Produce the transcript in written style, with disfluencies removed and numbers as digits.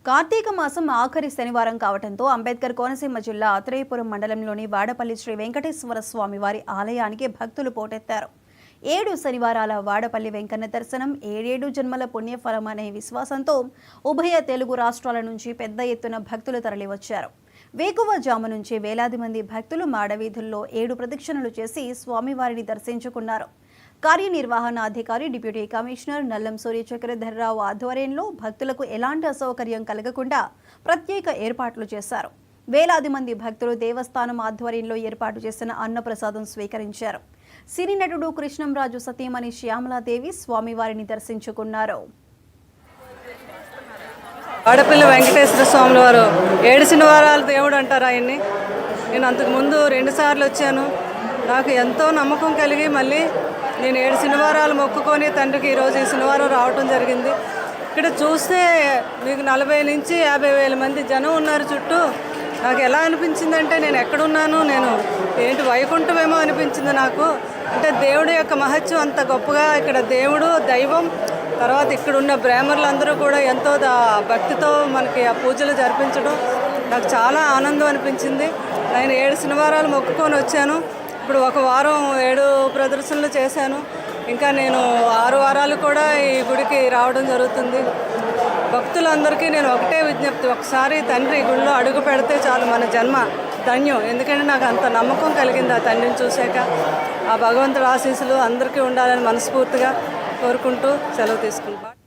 కార్తీక మాసం ఆఖరి శనివారం కావడంతో అంబేద్కర్ కోనసీమ జిల్లా అత్రేయపురం మండలంలోని వాడపల్లి శ్రీ వెంకటేశ్వర స్వామి వారి ఆలయానికి భక్తులు పోటెత్తారు. 7 శనివారాల వాడపల్లి వెంకన్న దర్శనం 7 జన్మల పుణ్యఫలం అనే విశ్వాసంతో ఉభయ తెలుగు రాష్ట్రాల నుంచి పెద్ద ఎత్తున భక్తులు తరలివచ్చారు. వేకువజాము నుంచి వేలాది మంది భక్తులు మాడవీధుల్లో 7 ప్రదక్షిణలు చేసి స్వామివారిని దర్శించుకున్నారు. కార్యనిర్వహణాధికారి డిప్యూటీ కమిషనర్ నల్లం సూర్యచక్రధర్రావు ఆధ్వర్యంలో భక్తులకు ఎలాంటి అసౌకర్యం కలగకుండా ప్రత్యేక ఏర్పాట్లు చేశారు. వేలాది మంది భక్తులు దేవస్థానం ఆధ్వర్యంలో ఏర్పాటు చేసిన అన్నప్రసాదం స్వీకరించారు. సినీ నటుడు కృష్ణంరాజు సతీమణి శ్యామలాదేవి స్వామివారిని దర్శించుకున్నారు. వాడపల్లి వెంకటేశ్వర స్వామి వారు 7 శనివారాల దేవుడు అంటారు ఆయన్ని. నేను అంతకు ముందు 2 సార్లు వచ్చాను. నాకు ఎంతో నమ్మకం కలిగి మళ్ళీ నేను 7 శనివారాలు మొక్కుకొని తండ్రికి ఈరోజు ఈ శనివారం రావటం జరిగింది. ఇక్కడ చూస్తే మీకు 40 నుంచి 50 వేల మంది జనం ఉన్నారు చుట్టూ. నాకు ఎలా అనిపించిందంటే నేను ఎక్కడున్నాను, నేను ఏంటి వైకుంఠమేమో అనిపించింది నాకు. అంటే దేవుడి యొక్క మహత్యం అంత గొప్పగా ఇక్కడ దేవుడు దైవం, తర్వాత ఇక్కడున్న బ్రాహ్మణులందరూ కూడా ఎంతో భక్తితో మనకి ఆ పూజలు జరిపించడం నాకు చాలా ఆనందం అనిపించింది. నేను 7 శనివారాలు మొక్కుకొని వచ్చాను. ఇప్పుడు ఒక వారం 7 ప్రదర్శనలు చేశాను. ఇంకా నేను 6 వారాలు కూడా ఈ గుడికి రావడం జరుగుతుంది. భక్తులందరికీ నేను ఒకటే విజ్ఞప్తి, ఒకసారి తండ్రి గుడిలో అడుగు పెడితే చాలు, మన జన్మ ధన్యం. ఎందుకంటే నాకు అంత నమ్మకం కలిగింది ఆ తండ్రిని చూశాక. ఆ భగవంతుడి ఆశీస్సులు అందరికీ ఉండాలని మనస్ఫూర్తిగా కోరుకుంటూ సెలవు తీసుకుంటాను.